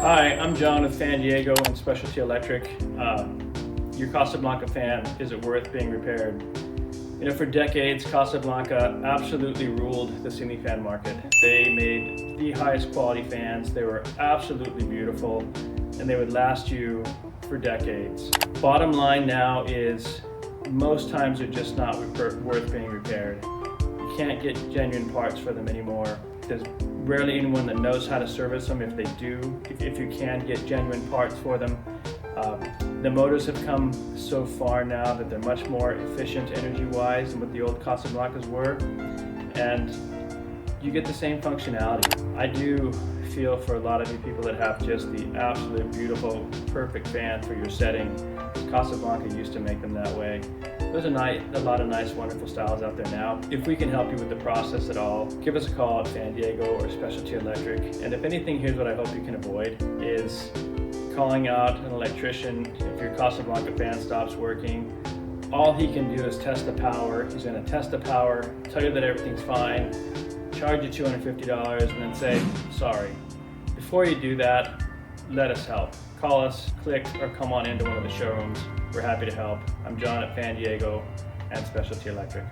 Hi, I'm John with Fan Diego and Specialty Electric. Your Casa Blanca fan, is it worth being repaired? You know, for decades, Casa Blanca absolutely ruled the ceiling fan market. They made the highest quality fans. They were absolutely beautiful, and they would last you for decades. Bottom line now is most times they're just not worth being repaired. You can't get genuine parts for them anymore. There's rarely anyone that knows how to service them. If they do, if you can get genuine parts for them. The motors have come so far now that they're much more efficient energy-wise than what the old Casa Blancas were, and you get the same functionality. I do feel for a lot of you people that have just the absolute beautiful, perfect fan for your setting. Casa Blanca used to make them that way. There's a lot of nice, wonderful styles out there now. If we can help you with the process at all, give us a call at Fan Diego or Specialty Electric. And if anything, here's what I hope you can avoid is calling out an electrician if your Casa Blanca fan stops working. All he can do is test the power. He's going to test the power, tell you that everything's fine, charge you $250, and then say, sorry. Before you do that, let us help. Call us, click, or come on into one of the showrooms. We're happy to help. I'm John at Fan Diego and Specialty Electric.